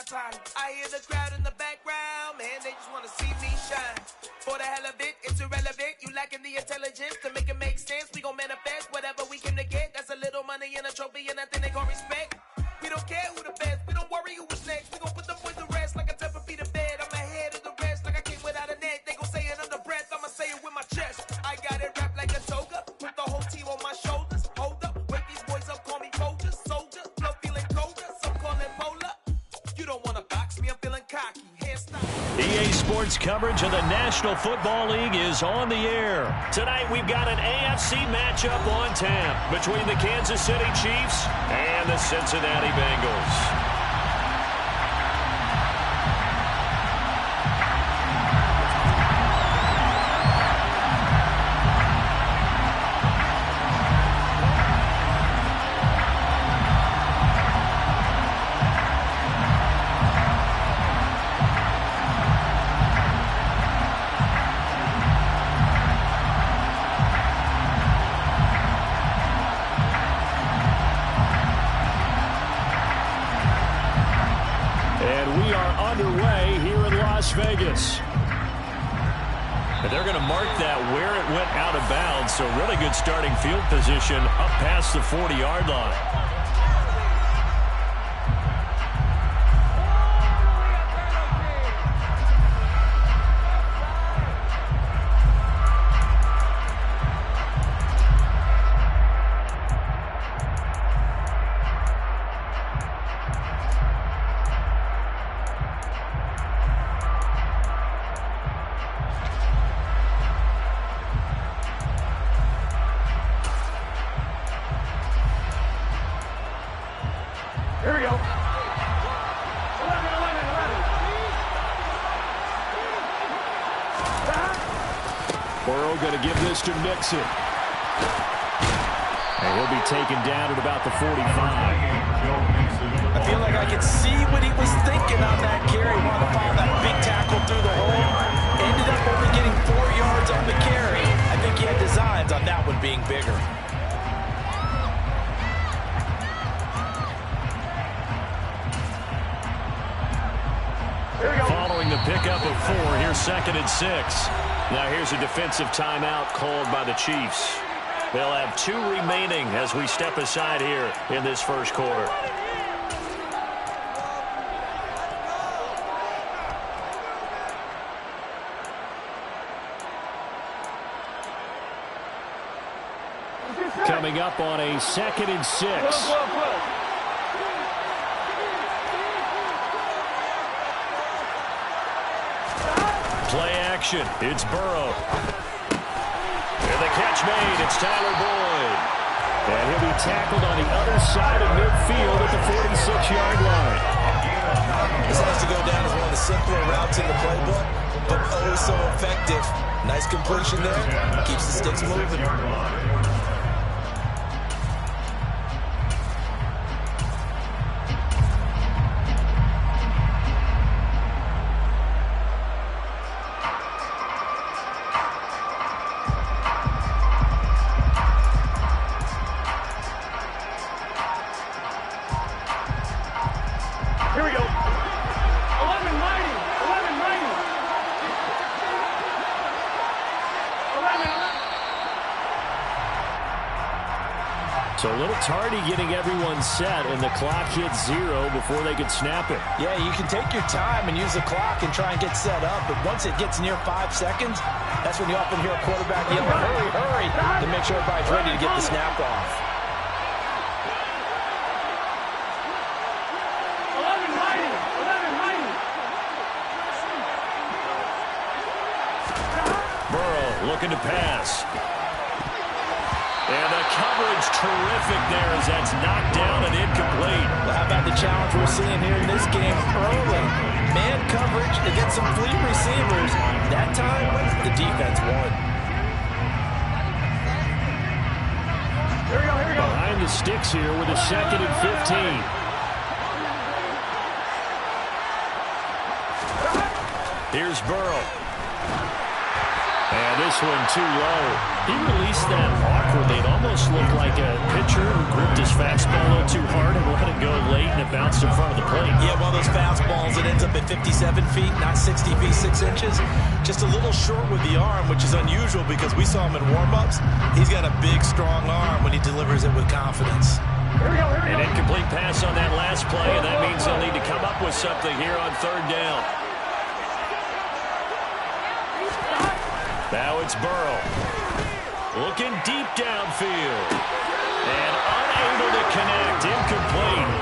time. I hear the crowd in the background, man, they just want to see me shine. For the hell of it, it's irrelevant. You lacking the intelligence to make it make sense. We gon' manifest whatever we came to get. That's a little money and a trophy and nothing they call respect. We don't care who the best, we don't worry who was next. We gon' put the boys to rest like a 10 feet of bed. I'm ahead of the rest like I came without a net. They gon' say it under breath, I'ma say it with my chest. I got it wrapped like a toga, put the whole team on my shoulders. Hold up, wake these boys up, call me Folgers, soldier. Flow feeling colder, some call it polar. You don't wanna box me, I'm feeling cocky. EA Sports coverage of the National Football League is on the air. Tonight we've got an AFC matchup on tap between the Kansas City Chiefs and the Cincinnati Bengals. Underway here in Las Vegas. And they're going to mark that where it went out of bounds, so really good starting field position up past the 40-yard line. Here we go. 11, 11, 11. Burrow going to give this to Mixon. And he'll be taken down at about the 45. I feel like I could see what he was thinking on that carry. Wanted to follow that big tackle through the hole. Ended up only getting 4 yards on the carry. I think he had designs on that one being bigger. Following the pickup of 4, here's 2nd and 6. Now here's a defensive timeout called by the Chiefs. They'll have 2 remaining as we step aside here in this first quarter. Coming up on a 2nd and 6. Play action. It's Burrow. And the catch made. It's Tyler Boyd. And he'll be tackled on the other side of midfield at the 46-yard line. This has to go down as one of the simpler routes in the playbook, but oh so effective. Nice completion there. Keeps the sticks moving. Here we go. 11 mighty. 11 mighty. 11. So a little tardy getting everyone set, and the clock hits 0 before they could snap it. Yeah, you can take your time and use the clock and try and get set up, but once it gets near 5 seconds, that's when you often hear a quarterback yelling, hurry, hurry, to make sure everybody's ready to get the snap off. Looking to pass. And the coverage terrific there as that's knocked down and incomplete. Well, how about the challenge we're seeing here in this game early? Man coverage against some fleet receivers. That time, the defense won. Here we go, here we go. Behind the sticks here with a 2nd and 15. Here's Burrow. And this one too low. He released that awkwardly. It almost looked like a pitcher who gripped his fastball a little too hard and let it go late, and it bounced in front of the plate. Yeah, one of those fastballs that ends up at 57 feet, not 60 feet, 6 inches. Just a little short with the arm, which is unusual because we saw him in warm-ups. He's got a big, strong arm when he delivers it with confidence. An incomplete pass on that last play, and that means they'll need to come up with something here on third down. Now it's Burrow. Looking deep downfield. And unable to connect. Incomplete.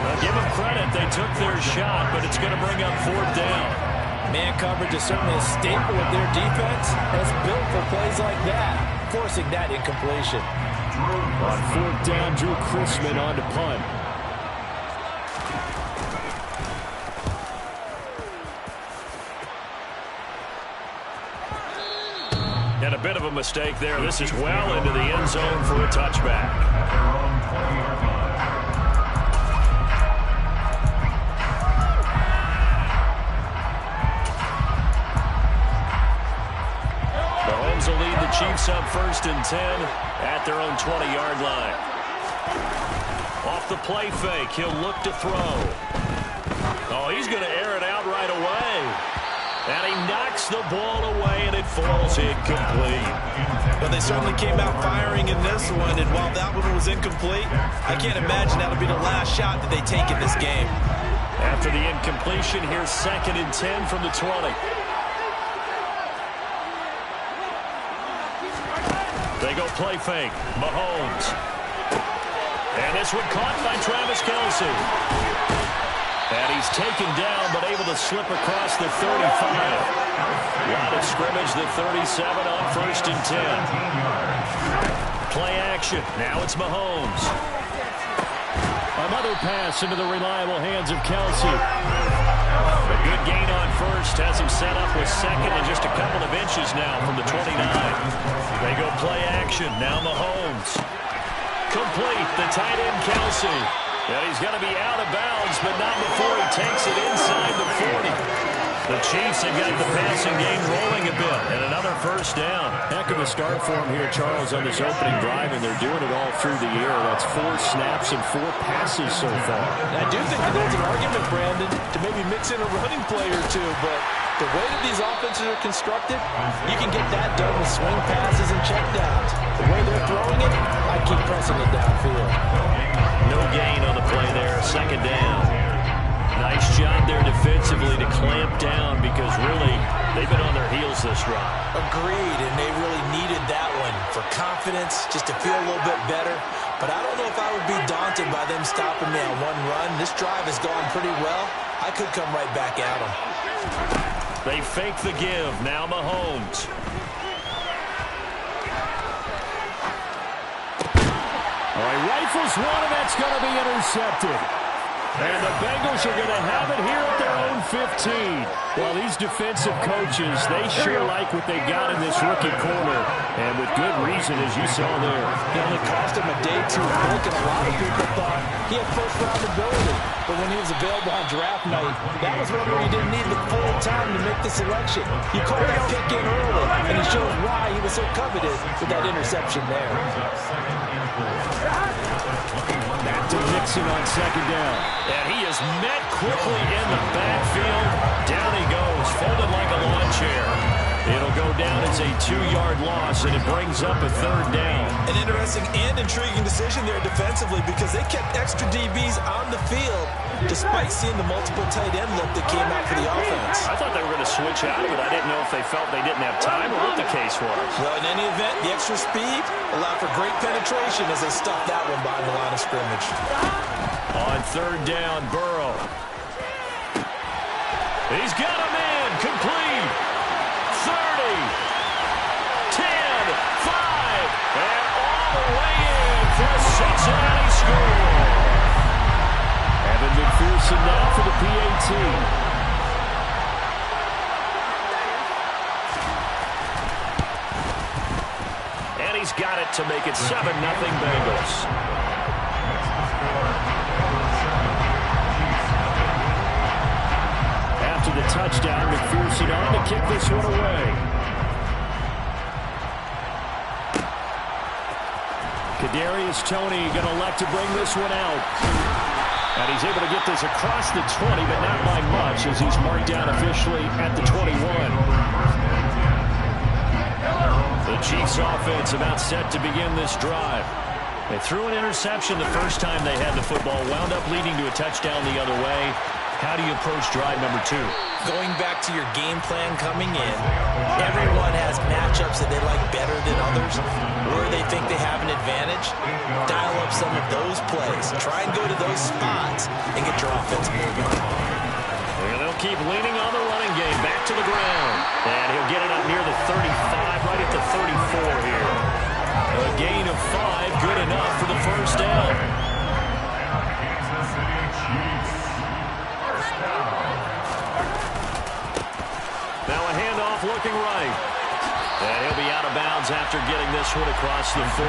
Now give them credit. They took their shot, but it's going to bring up fourth down. Man coverage is certainly a staple of their defense. That's built for plays like that, forcing that incompletion. On fourth down, Drew Chrisman on to punt. And a bit of a mistake there. This is well into the end zone for a touchback. Mahomes will lead the Chiefs up 1st and 10 at their own 20-yard line. Off the play fake, he'll look to throw. Oh, he's going to air it out right away. And he knocks the ball away, and it falls incomplete. Well, they certainly came out firing in this one, and while that one was incomplete, I can't imagine that'll be the last shot that they take in this game. After the incompletion, here's 2nd and 10 from the 20. They go play fake. Mahomes. And this one caught by Travis Kelce. And he's taken down, but able to slip across the 35. Line of scrimmage, the 37 on 1st and 10. Play action. Now it's Mahomes. Another pass into the reliable hands of Kelce. A good gain on first. Has him set up with 2nd and just a couple of inches now from the 29. They go play action. Now Mahomes. Complete. The tight end Kelce. And he's going to be out of bounds, but not before he takes it inside the 40. The Chiefs have got the passing game rolling a bit, and another 1st down. Heck of a start for him here, Charles, on this opening drive, and they're doing it all through the air. That's 4 snaps and 4 passes so far. I do think that there's an argument, Brandon, to maybe mix in a running play or two, but the way that these offenses are constructed, you can get that done with swing passes and checkdowns. The way they're throwing it, I keep pressing it downfield. No gain on the play there, 2nd down. Nice job there defensively to clamp down because really they've been on their heels this drive. Agreed, and they really needed that one for confidence, just to feel a little bit better. But I don't know if I would be daunted by them stopping me on one run. This drive has gone pretty well. I could come right back at them. They fake the give. Now Mahomes. All right, rifles one, and that's going to be intercepted. And the Bengals are going to have it here at their own 15. Well, these defensive coaches, they sure like what they got in this rookie corner. And with good reason, as you saw there. It only cost him a day 2 pick, and a lot of people thought he had first-round ability. But when he was available on draft night, that was when he didn't need the full time to make the selection. You called that pick in early, and he shows why he was so coveted with that interception there. Back to Nixon on 2nd down. And he is met quickly in the backfield. Down he goes, folded like a lawn chair. It'll go down as a 2-yard loss, and it brings up a 3rd down. An interesting and intriguing decision there defensively because they kept extra DBs on the field despite seeing the multiple tight end look that came out for the offense. I thought they were going to switch out of it. I didn't know if they felt they didn't have time or what the case was. Well, in any event, the extra speed allowed for great penetration as they stuffed that one behind the line of scrimmage. On 3rd down, Burrow. He's got a man, complete. 30, 10, 5, and all the way in for Cincinnati score. Evan McPherson now for the PAT. And he's got it to make it 7-0 Bengals. After the touchdown, McPherson on to kick this one away. Kadarius Toney going to elect to bring this one out. And he's able to get this across the 20, but not by much as he's marked down officially at the 21. The Chiefs offense about set to begin this drive. They threw an interception the first time they had the football, wound up leading to a touchdown the other way. How do you approach drive number 2? Going back to your game plan coming in, everyone has matchups that they like better than others, where they think they have an advantage. Dial up some of those plays. Try and go to those spots and get your offense moving. And they'll keep leaning on the running game. Back to the ground. And he'll get it up near the 35, right at the 34 here. A gain of 5, good enough for the first down. Now a handoff looking right. And he'll be out of bounds after getting this one across the 40.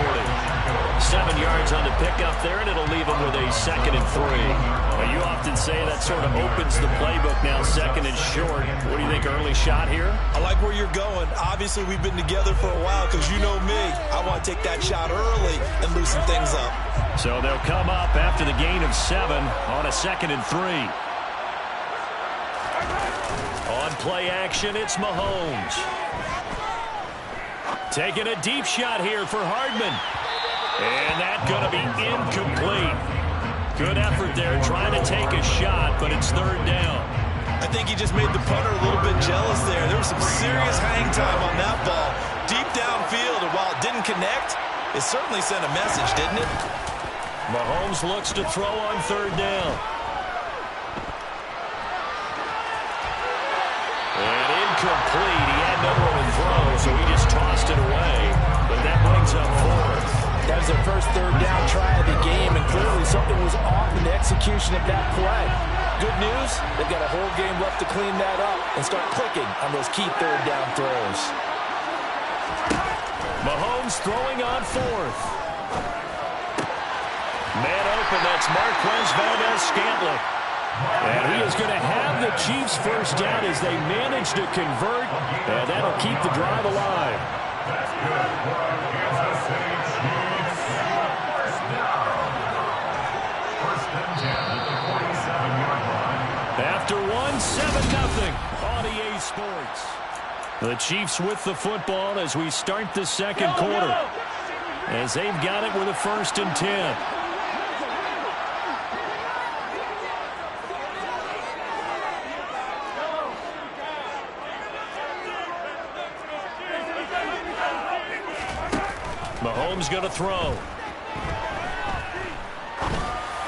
7 yards on the pickup there, and it'll leave him with a 2nd and 3. Now, you often say that sort of opens the playbook now, 2nd and short. What do you think, early shot here? I like where you're going. Obviously, we've been together for a while because you know me. I want to take that shot early and loosen things up. So they'll come up after the gain of 7 on a 2nd and 3. On play action, it's Mahomes. Taking a deep shot here for Hardman. And that's going to be incomplete. Good effort there trying to take a shot, but it's 3rd down. I think he just made the punter a little bit jealous there. There was some serious hang time on that ball. Deep downfield, and while it didn't connect, it certainly sent a message, didn't it? Mahomes looks to throw on 3rd down. And incomplete. He had nowhere to throw, so he just tossed it away. But that brings up 4th. That was their first 3rd down try of the game, and clearly something was off in the execution of that play. Good news, they've got a whole game left to clean that up and start clicking on those key 3rd down throws. Mahomes throwing on 4th. Man open, that's Marquez Valdez-Scantling. And he is going to have the Chiefs first down as they manage to convert, and that'll keep the drive alive. After 1, 7-0 on EA Sports. The Chiefs with the football as we start the 2nd quarter. As they've got it with a 1st and 10. Mahomes going to throw.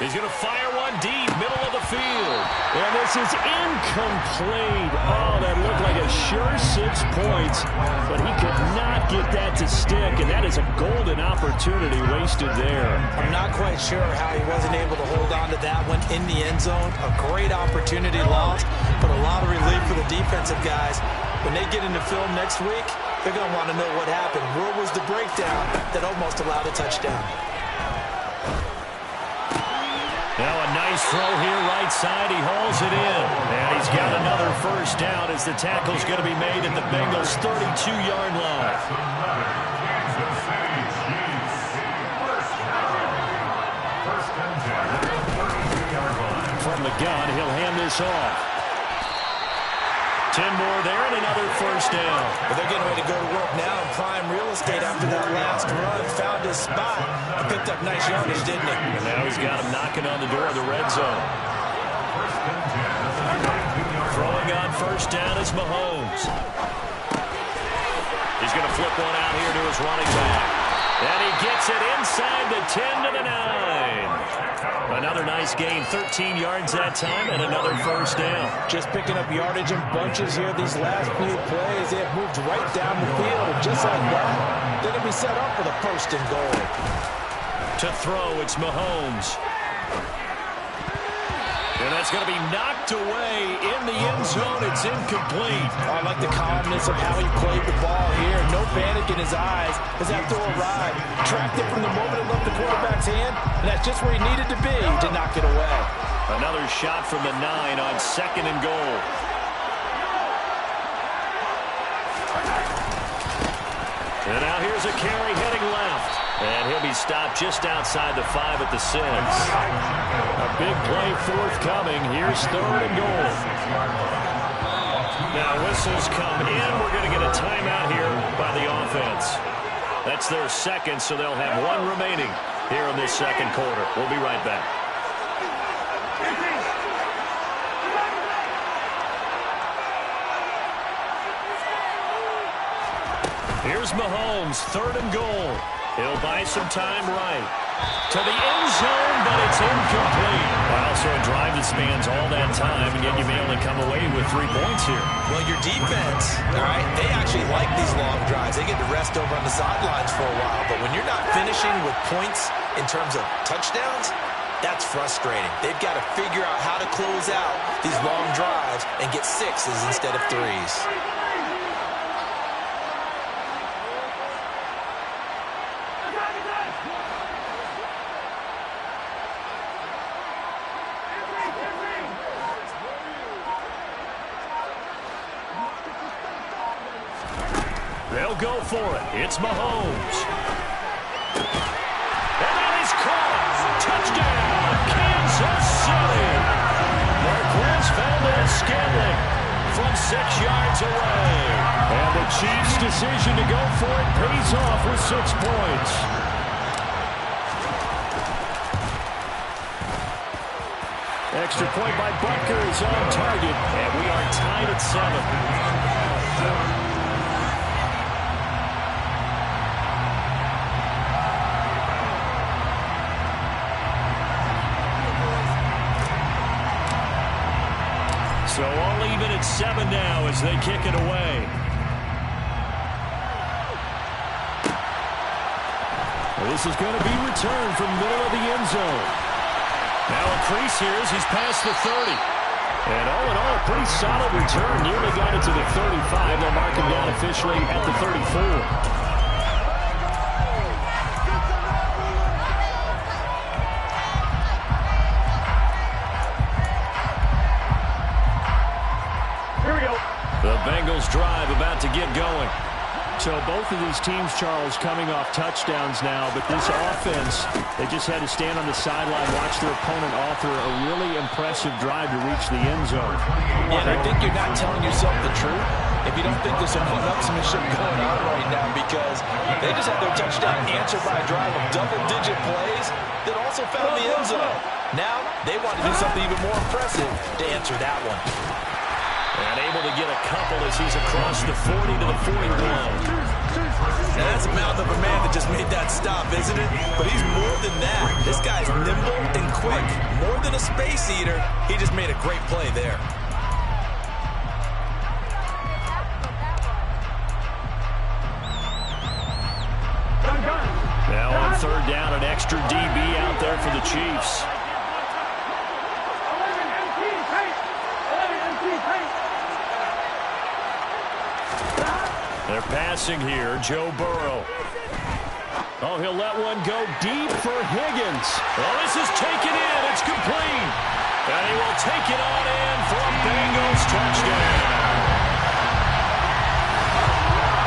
He's going to fire one deep, middle of the field. And this is incomplete. Oh, that looked like a sure 6 points, but he could not get that to stick, and that is a golden opportunity wasted there. I'm not quite sure how he wasn't able to hold on to that one in the end zone. A great opportunity lost, but a lot of relief for the defensive guys. When they get into film next week, they're going to want to know what happened. Where was the breakdown that almost allowed a touchdown? Now a nice throw here right side. He hauls it in. And he's got another first down as the tackle's going to be made at the Bengals' 32-yard line. From the gun, he'll hand this off. 10 more there and another first down. But they're getting ready to go to work now in prime real estate after that last run. Found his spot and picked up nice yardage, didn't he? And now he's got him knocking on the door of the red zone. Throwing on first down is Mahomes. He's going to flip one out here to his running back. And he gets it inside the 10 to the 9. Another nice gain, 13 yards that time, and another first down. Just picking up yardage in bunches here. These last few plays, they have moved right down the field, and just like that, they're going to be set up for the 1st and goal. To throw, it's Mahomes. And that's going to be knocked away in the end zone. It's incomplete. I like the calmness of how he played the ball here. No panic in his eyes as that throw arrived. Tracked it from the moment it left the quarterback's hand, and that's just where he needed to be to knock it away. Another shot from the 9 on 2nd and goal. And now here's a carry heading left. And he'll be stopped just outside the 5 at the 6. A big play forthcoming. Here's 3rd and goal. Now whistles come in. We're going to get a timeout here by the offense. That's their second, so they'll have 1 remaining here in this second quarter. We'll be right back. Here's Mahomes, 3rd and goal. He'll buy some time right. To the end zone, but it's incomplete. Also a drive that spans all that time, and yet you may only come away with 3 points here. Well, your defense, all right, they actually like these long drives. They get to rest over on the sidelines for a while, but when you're not finishing with points in terms of touchdowns, that's frustrating. They've got to figure out how to close out these long drives and get 6s instead of 3s. They'll go for it. It's Mahomes. And that is caught. Touchdown, Kansas City. Marquez Valdez-Scantling from 6 yards away. And the Chiefs' decision to go for it pays off with 6 points. Extra point by Butker is on target, and we are tied at 7. So all even at 7 now as they kick it away. Well, this is going to be returned from middle of the end zone. Now a crease here as he's past the 30. And all in all, a pretty solid return. Nearly got it to the 35. They'll mark him down officially at the 34. The Bengals drive about to get going. So both of these teams, Charles, coming off touchdowns now, but this offense, they just had to stand on the sideline, watch their opponent author a really impressive drive to reach the end zone. Yeah, and I think you're not telling yourself the truth if you don't think there's some one-upsmanship going on right now, because they just had their touchdown answered by a drive of double-digit plays that also found the end zone. Now they want to do something even more impressive to answer that one. And able to get a couple as he's across the 40 to the 41. Now that's a mouth of a man that just made that stop, isn't it? But he's more than that. This guy's nimble and quick. More than a space eater, he just made a great play there. Now on 3rd down, an extra DB out there for the Chiefs. They're passing here, Joe Burrow. Oh, he'll let one go deep for Higgins. Well, this is taken in. It's complete. And he will take it on in for a Bengals touchdown.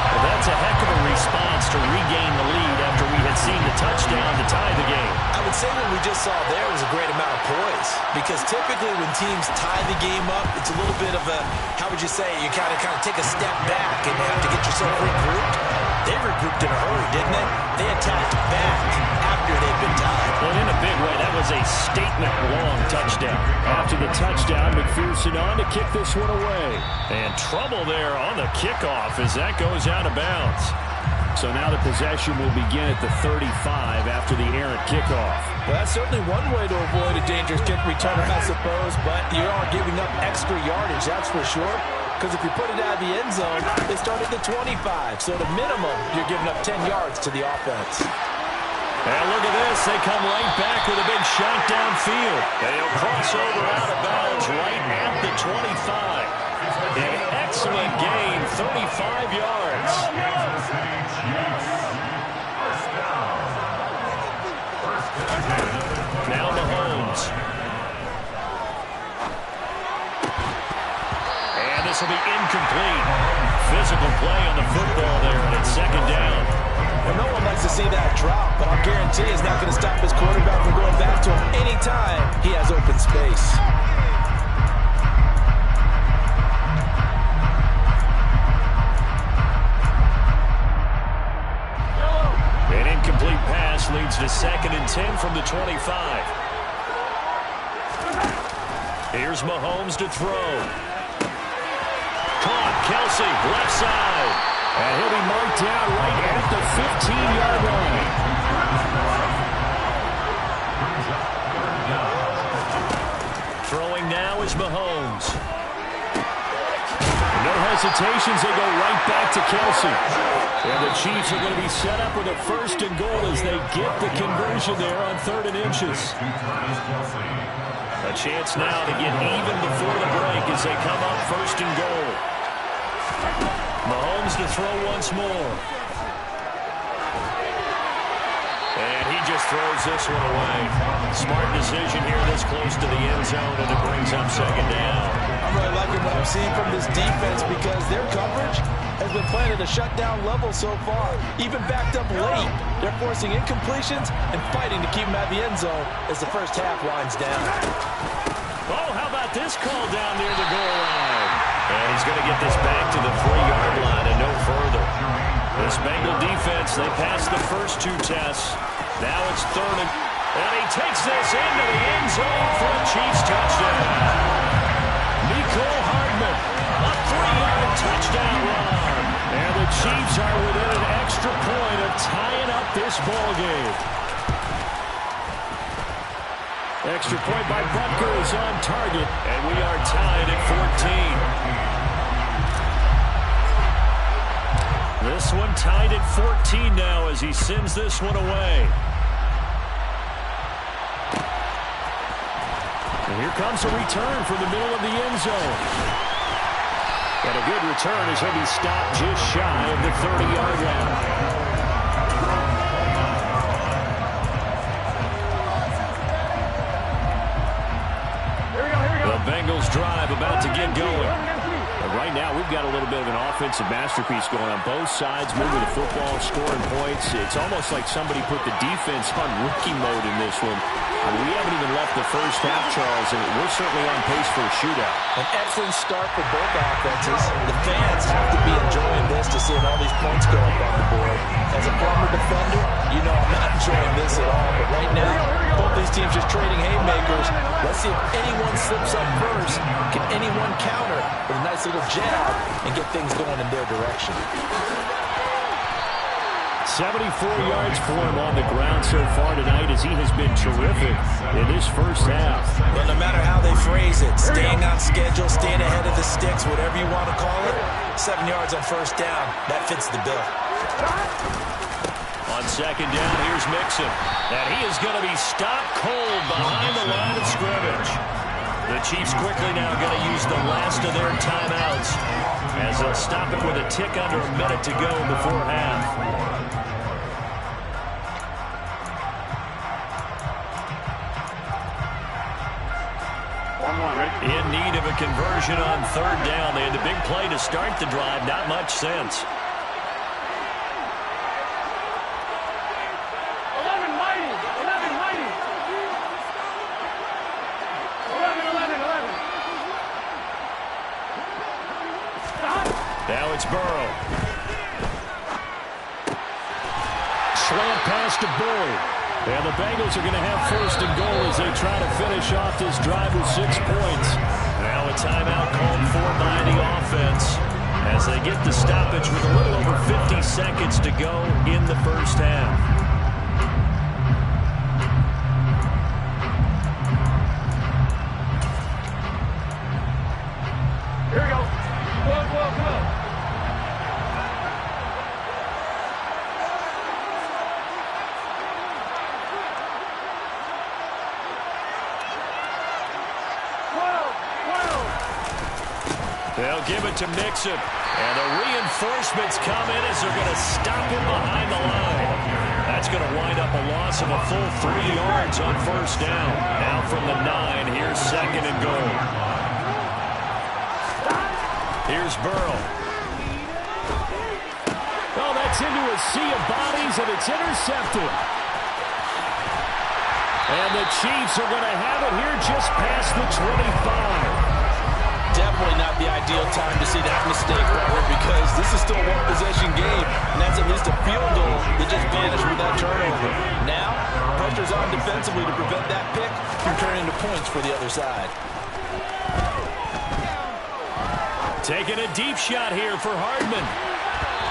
Well, that's a heck of a response to regain the lead after we had seen the touchdown to tie the game. I would say what we just saw there was a great amount of poise, because typically when teams tie the game up, it's a little bit of a, how would you say, you kind of take a step back and have to get yourself regrouped. They regrouped in a hurry, didn't they? They attacked back after they'd been tied. Well, in a big way, that was a statement-long touchdown. After the touchdown, McPherson on to kick this one away. And trouble there on the kickoff as that goes out of bounds. So now the possession will begin at the 35 after the errant kickoff. Well, that's certainly one way to avoid a dangerous kick returner, I suppose, but you are giving up extra yardage, that's for sure. Because if you put it out of the end zone, they start at the 25. So at a minimum, you're giving up 10 yards to the offense. And look at this. They come right back with a big shot downfield. They'll cross over out of bounds right at the 25. An excellent gain, 35 yards. Now Mahomes. And this will be incomplete. Physical play on the football there, and it's 2nd down. Well, no one likes to to see that drop, but I'll guarantee it's not going to stop his quarterback from going back to him anytime he has open space. An incomplete pass leads to 2nd and 10 from the 25. Here's Mahomes to throw. Caught, Kelsey, left side. And he'll be marked down right at the 15-yard line. Throwing now is Mahomes. No hesitations, they go right back to Kelsey. And the Chiefs are going to be set up with a 1st and goal as they get the conversion there on 3rd and inches. A chance now to get even before the break as they come up 1st and goal. Mahomes to throw once more. And he just throws this one away. Smart decision here this close to the end zone, and it brings up 2nd down. I'm really liking what I'm seeing from this defense because their coverage has been playing at a shutdown level so far. Even backed up late, they're forcing incompletions and fighting to keep them at the end zone as the first half winds down. Oh, how about this call down near the goal line? And he's going to get this back to the 3-yard line and no further. This Bengal defense, they passed the first 2 tests. Now it's 3rd and he takes this into the end zone for a Chiefs touchdown. Nicole Hardman, a 3-yard touchdown run. And the Chiefs are within an extra point of tying up this ball game. Extra point by Butker is on target, and we are tied at 14. This one tied at 14 now as he sends this one away. And here comes a return from the middle of the end zone. And a good return as he'll be stopped just shy of the 30-yard line. Bengals drive about to get going. And right now, we've got a little bit of an offensive masterpiece going on both sides, moving the football, scoring points. It's almost like somebody put the defense on rookie mode in this one. I mean, we haven't even left the first half, Charles, and we're certainly on pace for a shootout. An excellent start for both offenses. The fans have to be enjoying this to see all these points go up on the board. As a former defender, you know I'm not enjoying this at all. But right now, both these teams just trading haymakers. Let's see if anyone slips up first. Can anyone counter with a nice little jab and get things going in their direction? 74 yards for him on the ground so far tonight as he has been terrific in this first half. Well, no matter how they phrase it, staying on schedule, staying ahead of the sticks, whatever you want to call it, 7 yards on 1st down, that fits the bill. On 2nd down, here's Mixon. And he is going to be stopped cold behind the line of scrimmage. The Chiefs quickly now going to use the last of their timeouts as they'll stop it with a tick under a minute to go before half. In need of a conversion on 3rd down. They had the big play to start the drive. Not much sense. 11 mighty. 11 mighty. 11. Now it's Burrow. Slant pass to Boyd. And the Bengals are going to have 1st and goal as they try to finish off this drive with 6 points. Now a timeout called for by the offense as they get the stoppage with a little over 50 seconds to go in the first half. Here we go. Come on. They'll give it to Mixon. And the reinforcements come in as they're going to stop him behind the line. That's going to wind up a loss of a full 3 yards on 1st down. Now from the 9, here's 2nd and goal. Here's Burrow. Oh, that's Gets into a sea of bodies, and it's intercepted. And the Chiefs are going to have it here just past the 25. Definitely not the ideal time to see that mistake, Robert, because this is still a one-possession game, and that's at least a field goal that just vanished with that turnover. Now, pressure's on defensively to prevent that pick from turning into points for the other side. Taking a deep shot here for Hardman.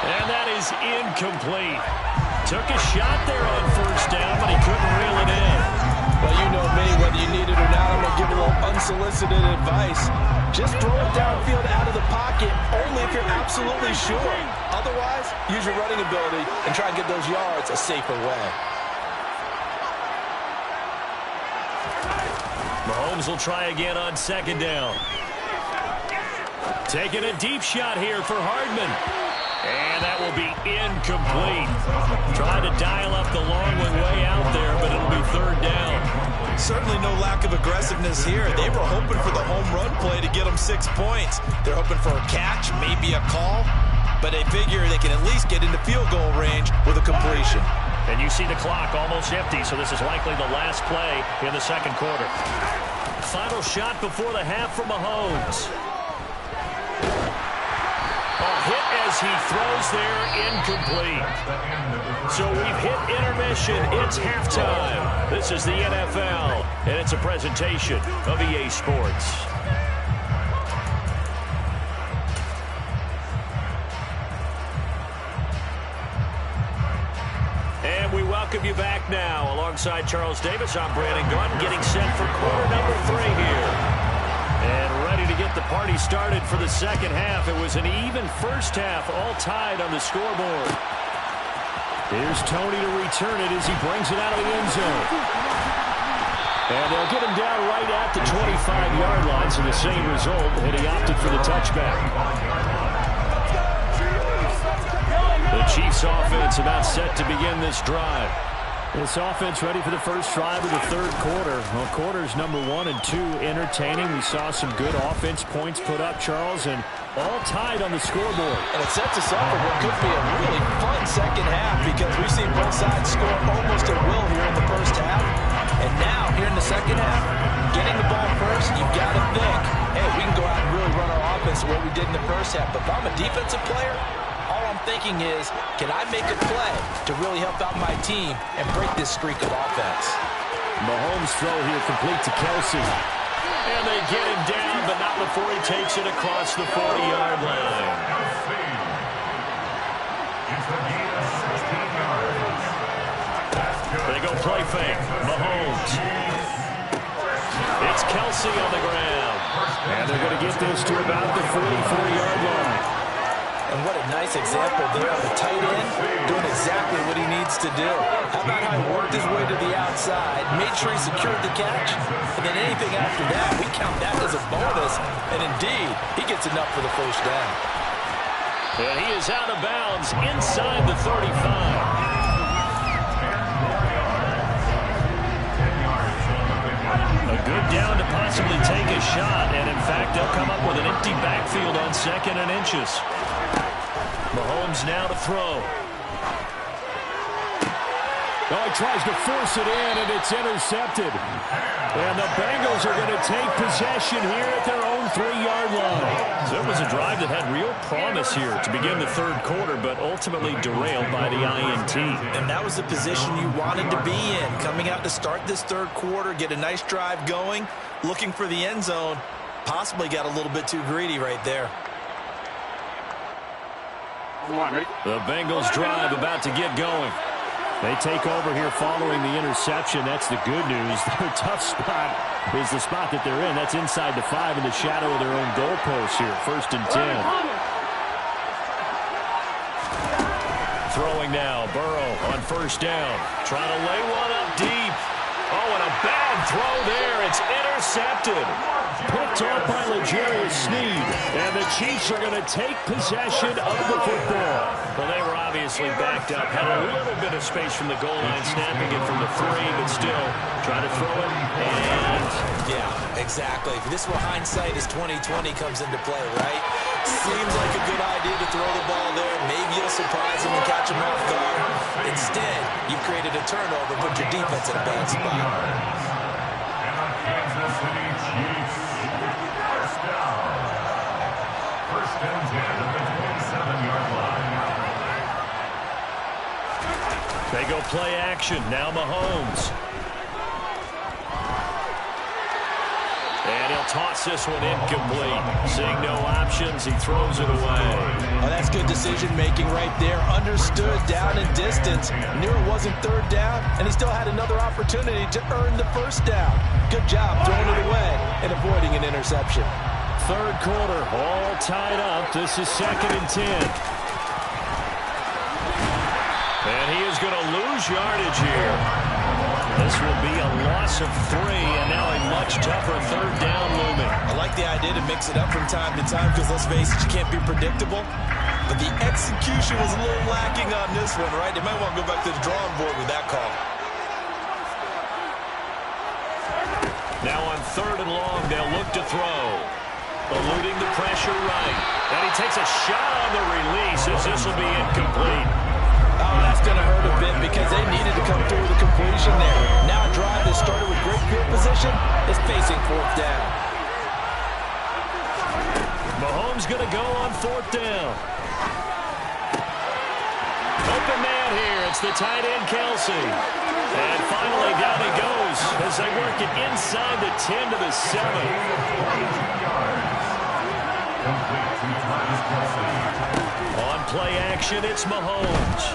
And that is incomplete. Took a shot there on first down, but he couldn't reel it in. Well, you know me, whether you need it or not, I'm going to give a little unsolicited advice. Just throw it downfield out of the pocket, only if you're absolutely sure. Otherwise, use your running ability and try and get those yards a safer way. Mahomes will try again on second down. Taking a deep shot here for Hardman. And that will be incomplete. Trying to dial up the long one way out there, but it'll be third down. Certainly no lack of aggressiveness here. They were hoping for the home run play to get them 6 points. They're hoping for a catch, maybe a call, but they figure they can at least get into field goal range with a completion. And you see the clock almost empty, so this is likely the last play in the second quarter. Final shot before the half for Mahomes. Hit as he throws there, incomplete. So we've hit intermission. It's halftime. This is the NFL, and it's a presentation of EA Sports. And we welcome you back now. Alongside Charles Davis, I'm Brandon Gaudin, getting set for quarter number 3 here. And ready to get the party started for the second half. It was an even first half, all tied on the scoreboard. Here's Tony to return it as he brings it out of the end zone. And they'll get him down right at the 25-yard line, so the same result, and he opted for the touchback. The Chiefs offense about set to begin this drive. This offense ready for the first drive of the third quarter. Well, quarters number 1 and 2 entertaining. We saw some good offense points put up, Charles, and all tied on the scoreboard. And it sets us up for what could be a really fun second half because we've seen both sides score almost at will here in the first half. And now, here in the second half, getting the ball first, you've got to think, hey, we can go out and really run our offense the way we did in the first half. But if I'm a defensive player, all I'm thinking is, can I make a play to really help out my team and break this streak of offense? Mahomes throw here complete to Kelsey. And they get him down, but not before he takes it across the 40-yard line. They go play fake. Mahomes. It's Kelsey on the ground. And they're going to get this to about the 44-yard line. And what a nice example there of the tight end doing exactly what he needs to do. How about how he worked his way to the outside, made sure he secured the catch, and then anything after that, we count that as a bonus. And indeed, he gets enough for the first down. And he is out of bounds inside the 35. A good down to possibly take a shot, and in fact, they'll come up with an empty backfield on 2nd and inches. Mahomes now to throw. Oh, he tries to force it in, and it's intercepted. And the Bengals are going to take possession here at their own 3-yard line. So it was a drive that had real promise here to begin the third quarter, but ultimately derailed by the INT. And that was the position you wanted to be in. Coming out to start this third quarter, get a nice drive going, looking for the end zone. Possibly got a little bit too greedy right there. The Bengals drive about to get going. They take over here following the interception. That's the good news. Their tough spot is the spot that they're in. That's inside the 5 in the shadow of their own goalpost here. 1st and 10. Throwing now. Burrow on 1st down. Trying to lay one up deep. Oh, and a bad throw there. It's intercepted. Picked off by L'Jarius Sneed. And the Chiefs are going to take possession of the football. Well, they were obviously backed up. Had a little bit of space from the goal line, snapping it from the 3, but still trying to throw it. And yeah, exactly. This is where hindsight is 20/20 comes into play, right? Seems like a good idea to throw the ball there. Maybe you'll surprise him and catch catch him off guard. Instead, you created a turnover, put your defense in a bad spot. And on Kansas City Chiefs, first down. First and 10 at the 27-yard line. They go play action. Now Mahomes. And he'll toss this one incomplete. Seeing no options, he throws it away. Oh, that's good decision-making right there. Understood down and distance. Knew it wasn't third down, and he still had another opportunity to earn the first down. Good job throwing it away and avoiding an interception. Third quarter, all tied up. This is 2nd and 10. And he is going to lose yardage here. This will be a loss of 3, and now a much tougher third down looming. I like the idea to mix it up from time to time because, let's face it, you can't be predictable. But the execution was a little lacking on this one, right? They might want to go back to the drawing board with that call. Now on 3rd and long, they'll look to throw. Eluding the pressure right. And he takes a shot on the release as this will be incomplete. Oh, that's going to hurt a bit because they needed to come through with a completion there. Now a drive that started with great field position is facing 4th down. Mahomes going to go on 4th down. Open man here. It's the tight end, Kelsey. And finally down he goes as they work it inside the 10 to the 7. On play action, it's Mahomes.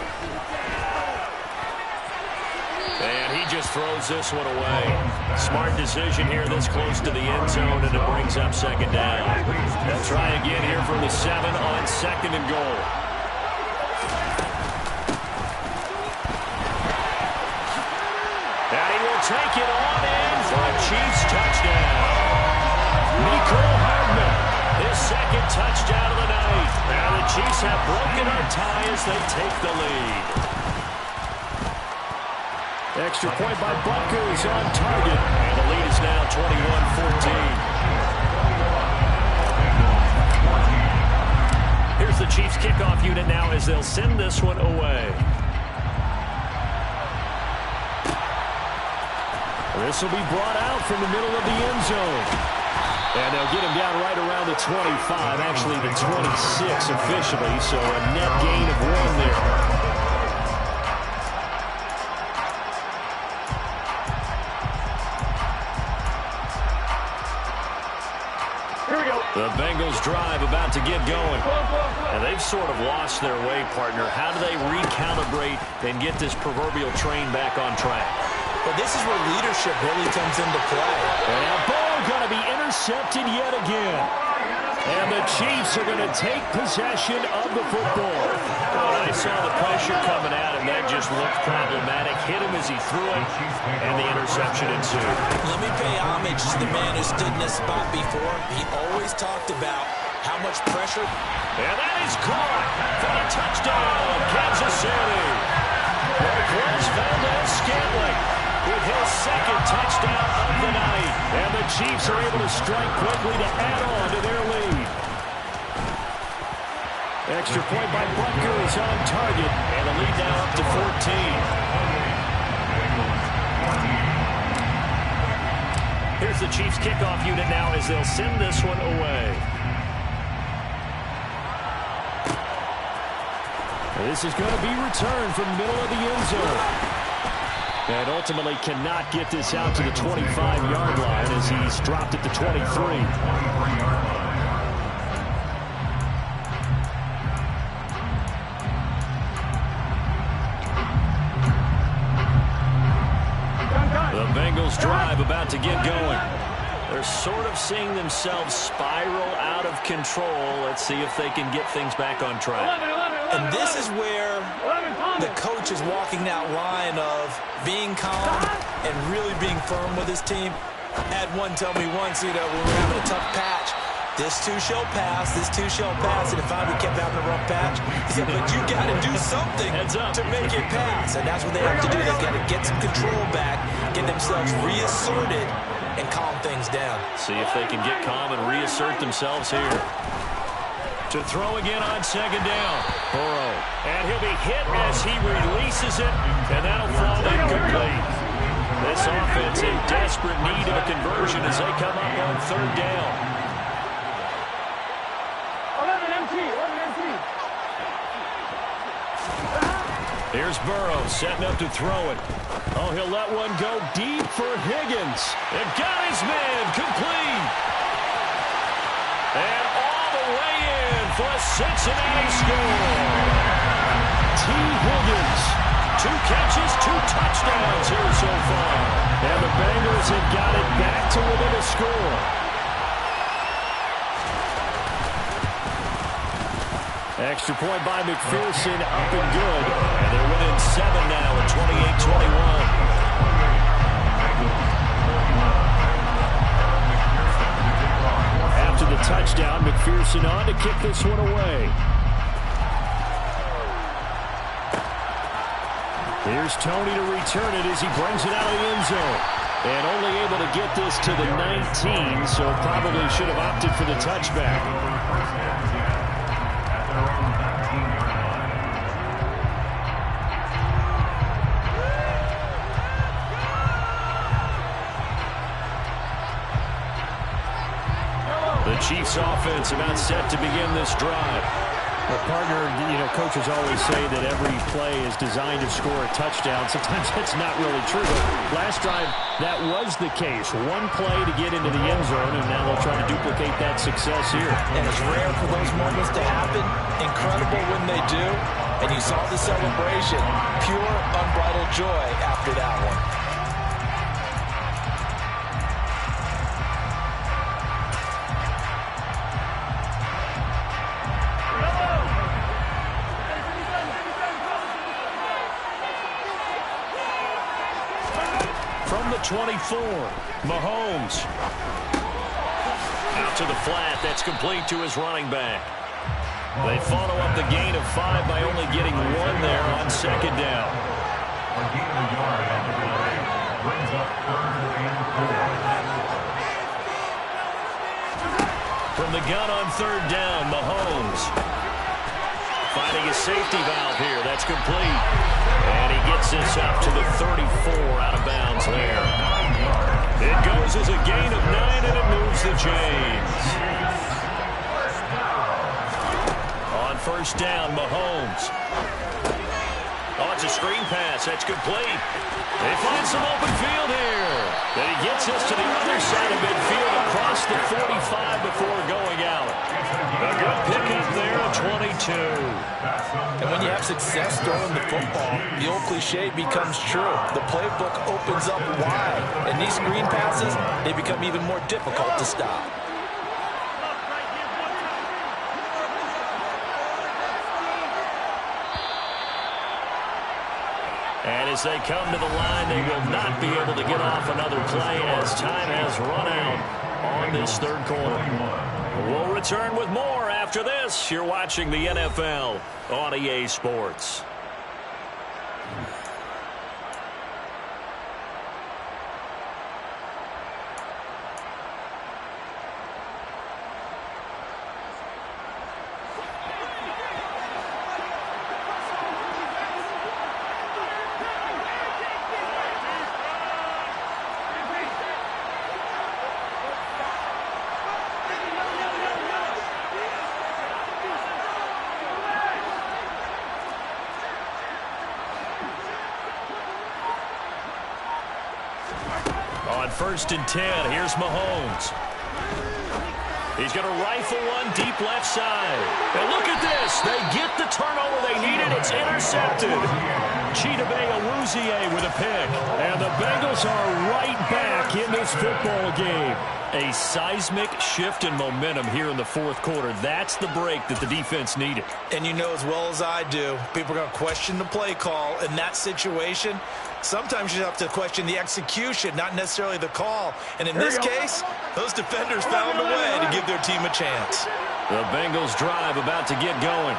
And he just throws this one away. Smart decision here this close to the end zone, and it brings up 2nd down. They'll try again here from the 7 on 2nd and goal. And he will take it on in for a Chiefs touchdown. Mecole Hardman, his 2nd touchdown of the night. Now the Chiefs have broken our tie as they take the lead. Extra point by Buckers on target. And the lead is now 21-14. Here's the Chiefs kickoff unit now as they'll send this one away. This will be brought out from the middle of the end zone. And they'll get him down right around the 25, actually the 26 officially, so a net gain of 1 there. The Bengals drive about to get going. And they've sort of lost their way, partner. How do they recalibrate and get this proverbial train back on track? But this is where leadership really comes into play. And a ball going to be intercepted yet again. And the Chiefs are going to take possession of the football. When I saw the pressure coming at him, that just looked problematic. Hit him as he threw it, and the interception ensued. Let me pay homage to the man who stood in this spot before. He always talked about how much pressure. And that is caught for the touchdown, Kansas City. Marquez Valdez-Scantling with his 2nd touchdown of the night. And the Chiefs are able to strike quickly to add on to their lead. Extra point by Buckers on target. And the lead now up to 14. Here's the Chiefs kickoff unit now as they'll send this one away. This is going to be returned from the middle of the end zone. And ultimately cannot get this out to the 25-yard line as he's dropped at the 23. The Bengals drive about to get going. They're sort of seeing themselves spiral out of control. Let's see if they can get things back on track. And this is where the coach is walking that line of being calm and really being firm with his team. Had one tell me once, when we're having a tough patch, this too shall pass, this too shall pass. And if we kept having a rough patch, he said, but you got to do something to make it pass. And that's what they have to do. They've got to get some control back, get themselves reasserted, and calm things down. See if they can get calm and reassert themselves here. To throw again on 2nd down. Burrow. And he'll be hit as he releases it, and that'll fall incomplete. This offense in desperate need of a conversion as they come up on third down. 11 MT, 11 MT. Here's Burrow setting up to throw it. Oh, he'll let one go deep for Higgins. And got his man complete. And all the way in for a Cincinnati score. T. Higgins. 2 catches, 2 touchdowns here so far. And the Bengals have got it back to within a score. Extra point by McPherson, up and good. And they're winning 7 now at 28-21. After the touchdown, McPherson on to kick this one away. Here's Tony to return it as he brings it out of the end zone. And only able to get this to the 19, so probably should have opted for the touchback. The Chiefs offense about set to begin this drive. Well, partner, coaches always say that every play is designed to score a touchdown. Sometimes that's not really true. But last drive, that was the case. One play to get into the end zone, and now they'll try to duplicate that success here. And it's rare for those moments to happen. Incredible when they do. And you saw the celebration. Pure, unbridled joy after that one. From the 24, Mahomes. Out to the flat. That's complete to his running back. They follow up the gain of 5 by only getting 1 there on second down. A gain of a yard on the play brings up 3rd and 4. From the gun on third down, Mahomes. Finding a safety valve here. That's complete. And he gets this up to the 34 out of bounds there. It goes as a gain of 9, and it moves the chains. On first down, Mahomes. Oh, it's a screen pass. That's complete. They find some open field here. Then he gets us to the other side of midfield across the 45 before going out. A good pickup there at 22. And when you have success throwing the football, the old cliche becomes true. The playbook opens up wide. And these screen passes, they become even more difficult to stop. And as they come to the line, they will not be able to get off another play as time has run out on this third quarter. We'll return with more after this. You're watching the NFL on EA Sports. On 1st and 10, here's Mahomes. He's going to rifle one deep left side. And look at this. They get the turnover they needed. It's intercepted. Chidobe Awuzie with a pick. And the Bengals are right back in this football game. A seismic shift in momentum here in the fourth quarter. That's the break that the defense needed. And you know as well as I do, people are going to question the play call in that situation. Sometimes you have to question the execution, not necessarily the call. And in this case, those defenders found a way to give their team a chance. The Bengals drive about to get going.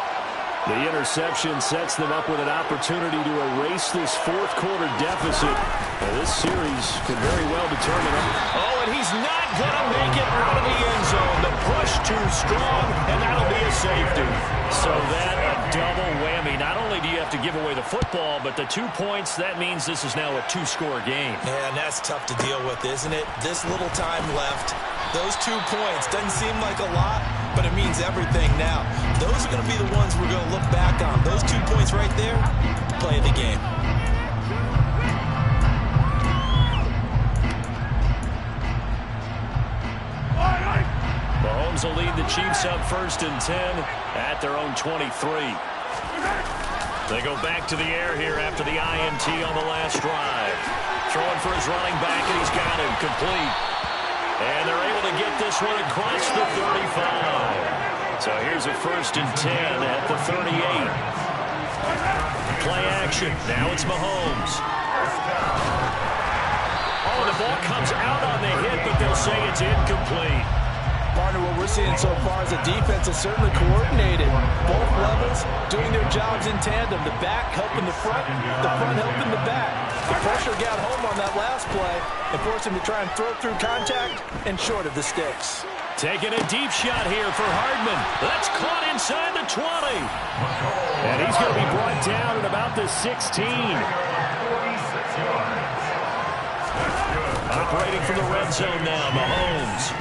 The interception sets them up with an opportunity to erase this fourth quarter deficit. And this series could very well determine it. Oh, and he's not going to make it out of the end zone. The push too strong, and that'll be a safety. So that a double whammy. Not only do you have to give away the football, but the 2 points, that means this is now a two-score game. Yeah, and that's tough to deal with, isn't it? This little time left. Those 2 points doesn't seem like a lot, but it means everything now. Those are going to be the ones we're going to look back on. Those 2 points right there, play the game. Mahomes will lead the Chiefs up 1st and 10 at their own 23. They go back to the air here after the INT on the last drive. Throwing for his running back, and he's got him complete. And they're able to get this one across the 35. So here's a 1st and 10 at the 38. Play action. Now it's Mahomes. Oh, the ball comes out on the hit, but they'll say it's incomplete. Partner, what we're seeing so far is the defense is certainly coordinated. Both levels doing their jobs in tandem. The back helping the front helping the back. The pressure got home on that last play and forced him to try and throw through contact and short of the sticks. Taking a deep shot here for Hardman. That's caught inside the 20. And he's going to be brought down at about the 16. Operating from the red zone now, Mahomes.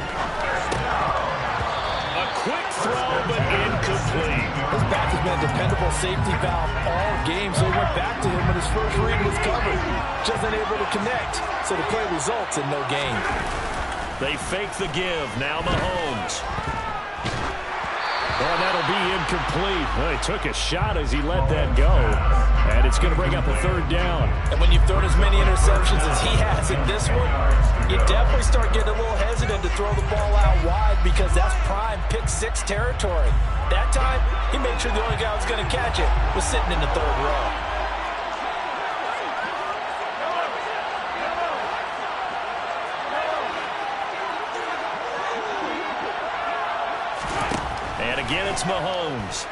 A quick throw, but incomplete. His back has been a dependable safety valve all game, so he went back to him when his first read was covered. Just unable to connect, so the play results in no gain. They fake the give. Now Mahomes. Well, that'll be incomplete. Well, he took a shot as he let that go. And it's going to bring up a 3rd down. And when you've thrown as many interceptions as he has in this one, you definitely start getting a little hesitant to throw the ball out wide because that's prime pick 6 territory. That time, he made sure the only guy who was going to catch it was sitting in the 3rd row. And again, it's Mahomes.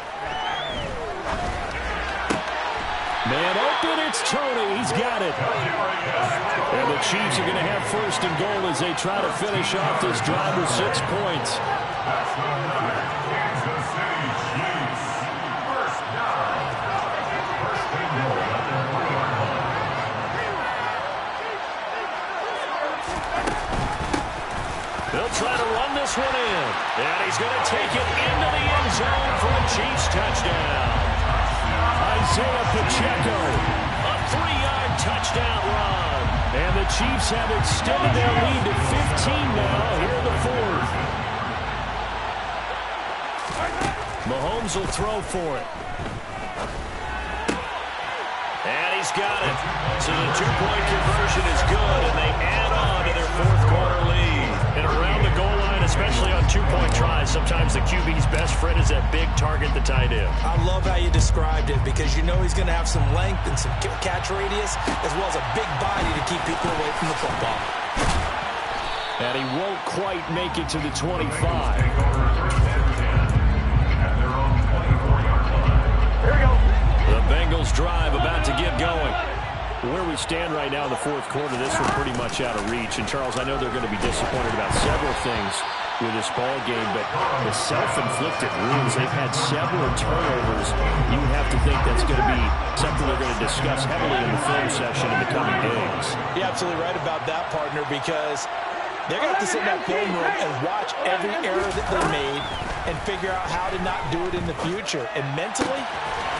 Man open, it's Tony. He's got it. And the Chiefs are going to have 1st and goal as they try to finish off this drive with 6 points. Kansas City Chiefs. First down. First and goal at their 4-yard line. They'll try to run this one in. And he's going to take it into the end zone for a Chiefs touchdown. Isaiah Pacheco. A 3-yard touchdown run. And the Chiefs have extended their lead to 15 now here in the 4th. Mahomes will throw for it. And he's got it. So the 2-point conversion is good, and they add on to their 4th quarter lead. And around the goal line, especially on 2-point tries, sometimes the QB's best friend is that big target, the tight end. I love how you described it because you know he's going to have some length and some catch radius as well as a big body to keep people away from the football. And he won't quite make it to the 25. The Bengals drive about to get going. Where we stand right now in the 4th quarter, this one pretty much out of reach. And, Charles, I know they're going to be disappointed about several things with this ball game, but the self-inflicted wounds, they've had several turnovers. You would have to think that's going to be something they're going to discuss heavily in the film session in the coming days. You're absolutely right about that, partner, because they're going to have to sit in that film room and watch every error that they made and figure out how to not do it in the future. And mentally,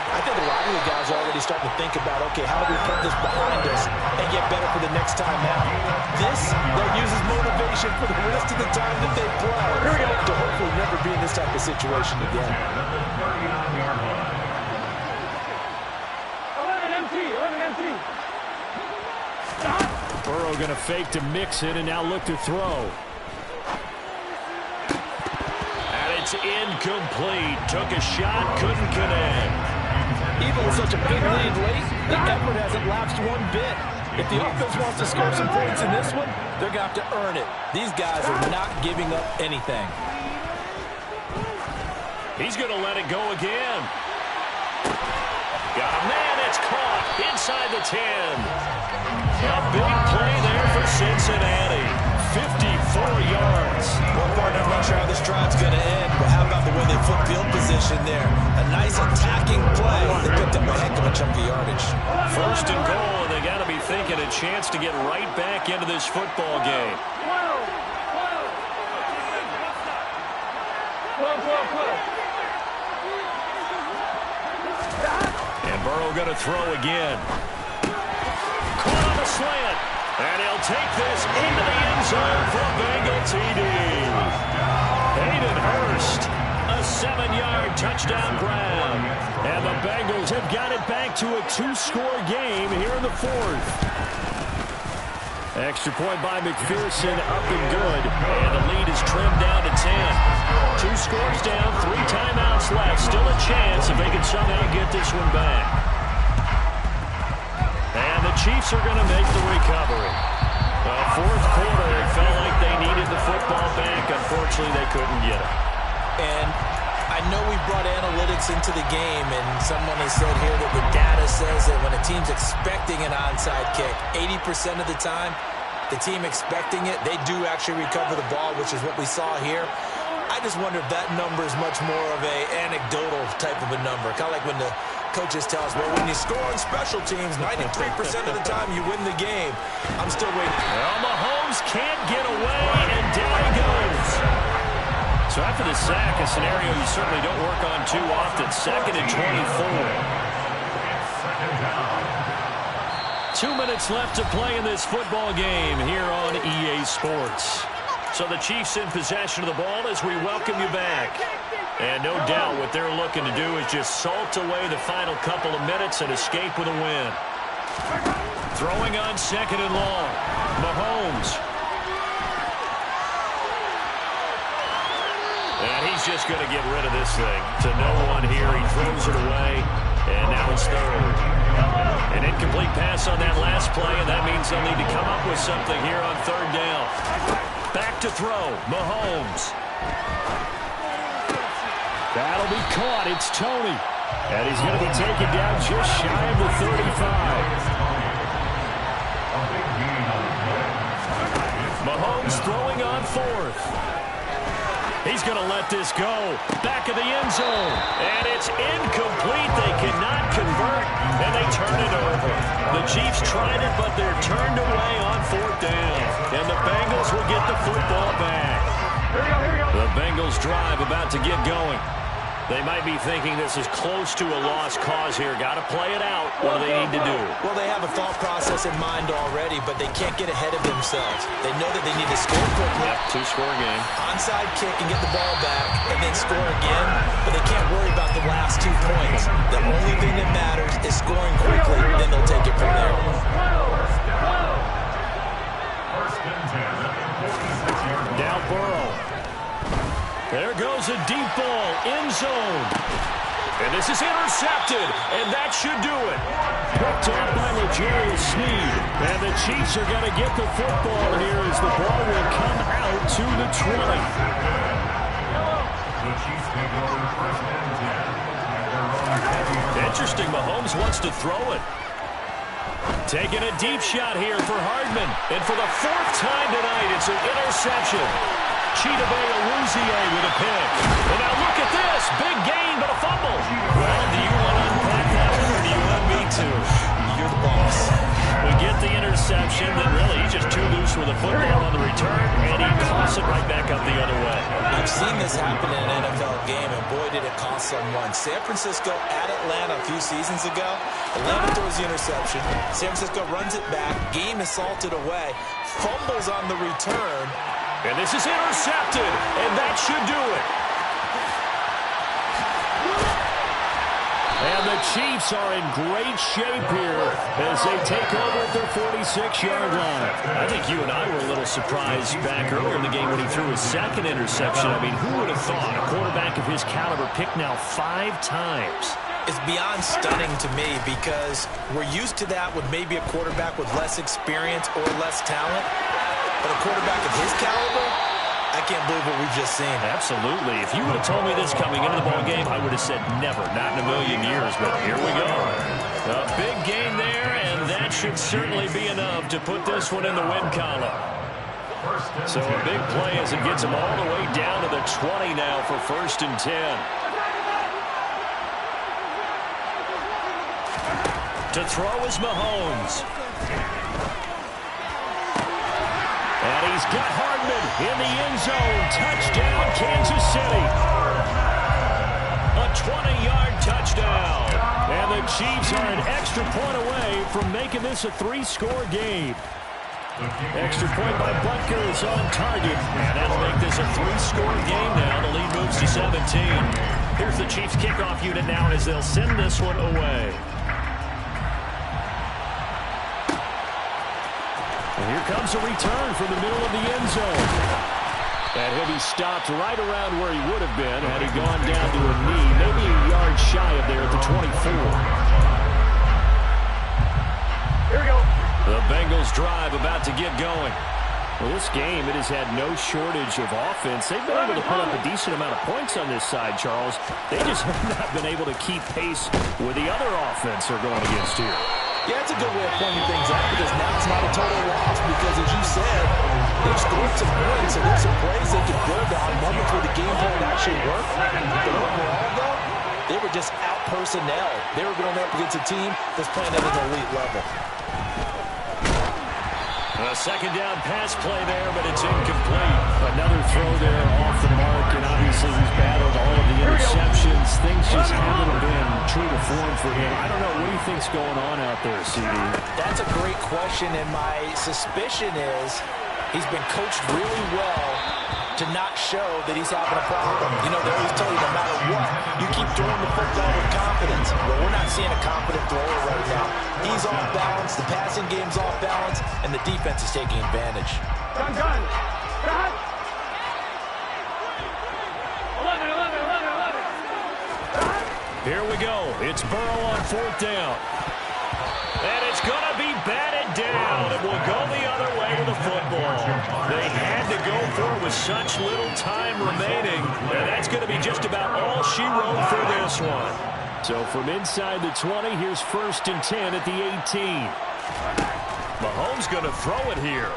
I think a lot of the guys are already starting to think about, okay, how do we put this behind us and get better for the next time out? This, they'll use as motivation for the rest of the time that they play. Here we go. To hopefully never be in this type of situation again. 11 MT. Burrow going to fake to mix it and now look to throw. And it's incomplete. Took a shot, couldn't connect. Even with such a big lead late, the effort hasn't lapsed one bit. If the offense wants to score some points in this one, they're going to have to earn it. These guys are not giving up anything. He's going to let it go again. inside the 10. A big play there for Cincinnati. 54 yards. Well, partner, I'm not sure how this drive's going to end, but how about the way they flip field position there? A nice attacking play. They picked up a heck of a chunk of yardage. First and goal, and they got to be thinking a chance to get right back into this football game. And Burrow going to throw again. Caught on the slant. And he'll take this into the end zone for a Bengal TD. Hayden Hurst, a 7-yard touchdown grab. And the Bengals have got it back to a 2-score game here in the 4th. Extra point by McPherson, up and good. And the lead is trimmed down to 10. 2 scores down, 3 timeouts left. Still a chance if they can somehow get this one back. And the Chiefs are going to make the recovery. Fourth quarter, it felt like they needed the football back. Unfortunately, they couldn't get it. And I know we brought analytics into the game, and someone has said here that the data says that when a team's expecting an onside kick, 80% of the time, the team expecting it, they do actually recover the ball, which is what we saw here. I just wonder if that number is much more of a anecdotal type of a number. Kind of like when the coaches tell us, well, when you score on special teams, 93% of the time you win the game. I'm still waiting. Well, Mahomes can't get away, and down he goes. So after the sack, a scenario you certainly don't work on too often. 2nd and 24. 2 minutes left to play in this football game here on EA Sports. So the Chiefs in possession of the ball as we welcome you back. And no doubt what they're looking to do is just salt away the final couple of minutes and escape with a win. Throwing on 2nd and long. Mahomes. And he's just going to get rid of this thing. To no one here. He throws it away. And now it's 3rd. An incomplete pass on that last play, and that means they'll need to come up with something here on 3rd down. Back to throw. Mahomes. That'll be caught. It's Tony. And he's going to be taken down just shy of the 35. Mahomes throwing on 4th. He's going to let this go. Back of the end zone. And it's incomplete. They cannot convert, and they turn it over. The Chiefs tried it, but they're turned away on 4th down. And the Bengals will get the football back. The Bengals drive about to get going. They might be thinking this is close to a lost cause here. Got to play it out. What do they need to do? Well, they have a thought process in mind already, but they can't get ahead of themselves. They know that they need to score quickly. Yep, 2-score game. Onside kick and get the ball back, and then score again. But they can't worry about the last 2 points. The only thing that matters is scoring quickly, then they'll take it from there. Now Burrow. There goes a deep ball, end zone. And this is intercepted, and that should do it. Picked up by L'Jarius Sneed. And the Chiefs are going to get the football here as the ball will come out to the 20. The Chiefs take over 1st and 10. Interesting, Mahomes wants to throw it. Taking a deep shot here for Hardman. And for the 4th time tonight, it's an interception. Chidobe Awuzie with a pick. And now look at this. Big gain, but a fumble. Well, do you want to unpack that one, or do you want me to? You're the boss. We get the interception, then really he's just too loose with the football on the return, and he tosses it right back up the other way. I've seen this happen in an NFL game, and boy, did it cost someone. San Francisco at Atlanta a few seasons ago. Atlanta throws the interception. San Francisco runs it back. Game is salted away. Fumbles on the return. And this is intercepted, and that should do it. And the Chiefs are in great shape here as they take over at their 46-yard line. I think you and I were a little surprised back earlier in the game when he threw his 2nd interception. I mean, who would have thought a quarterback of his caliber picked now 5 times? It's beyond stunning to me because we're used to that with maybe a quarterback with less experience or less talent. But a quarterback of his caliber, I can't believe what we've just seen. Absolutely. If you would have told me this coming into the ball game, I would have said never, not in a million years. But here we go. A big game there, should certainly be enough to put this one in the win column. So a big play as it gets them all the way down to the 20 now for 1st and 10. To throw is Mahomes. And he's got Hardman in the end zone. Touchdown, Kansas City. A 20-yard touchdown. And the Chiefs are an extra point away from making this a 3-score game. Extra point by Butker is on target. And that'll make this a 3-score game now. The lead moves to 17. Here's the Chiefs kickoff unit now as they'll send this one away. And here comes a return from the middle of the end zone. And he'll be stopped right around where he would have been had he gone down to a knee, maybe a yard shy of there at the 24. Here we go. The Bengals drive about to get going. Well, this game, it has had no shortage of offense. They've been able to put up a decent amount of points on this side, Charles. They just have not been able to keep pace with the other offense they're going against here. Yeah, it's a good way of pointing things out because now it's not a total loss because, as you said, they've scored some points, so there's some plays they can build on, moments where the game plan actually worked. But overall, though, they were just out-personnel. They were going up against a team that's playing at an elite level. A second down pass play there, but it's incomplete. Another throw there off the mark, and obviously he's battled all of the interceptions. Things just haven't been true to form for him. I don't know. What do you think's going on out there, CD? That's a great question, and my suspicion is he's been coached really well to not show that he's having a problem. You know, they always tell you no matter what, you keep throwing the football with confidence. Well, we're not seeing a confident thrower right now. He's off balance, the passing game's off balance, and the defense is taking advantage. Gun. 11. Here we go. It's Burrow on 4th down. And it's going to be batted down. It will go the other way with the football. They had to go for it with such little time remaining. And that's going to be just about all she wrote for this one. So from inside the 20, here's 1st and 10 at the 18. Mahomes going to throw it here.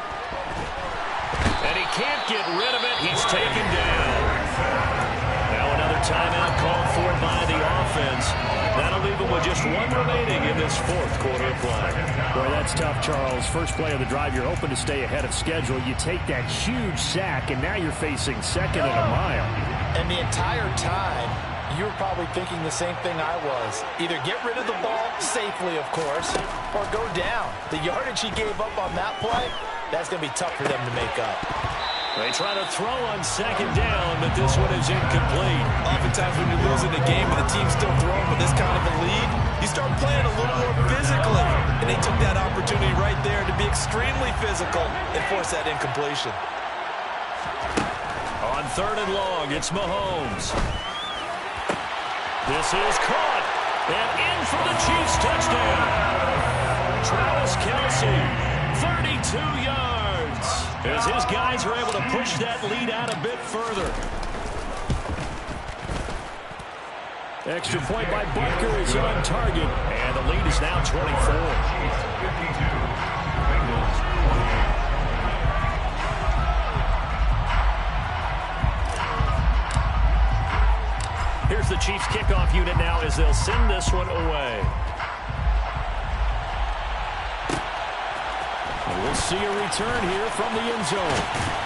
And he can't get rid of it. He's taken down. Now another timeout called for by the offense. That'll leave them with just one remaining in this 4th quarter of play. Boy, that's tough, Charles. First play of the drive, you're hoping to stay ahead of schedule. You take that huge sack, and now you're facing 2nd and a mile. And the entire time, you were probably thinking the same thing I was. Either get rid of the ball, safely of course, or go down. The yardage he gave up on that play, that's going to be tough for them to make up. They try to throw on 2nd down, but this one is incomplete. Oftentimes when you're losing a game and the team's still throwing with this kind of a lead, you start playing a little more physically. And they took that opportunity right there to be extremely physical and force that incompletion. On 3rd and long, it's Mahomes. This is caught. And in for the Chiefs touchdown. Travis Kelce, 32 yards. As his guys are able to push that lead out a bit further. Extra point by Butker is on target. And the lead is now 24. Here's the Chiefs kickoff unit now as they'll send this one away. We'll see a return here from the end zone.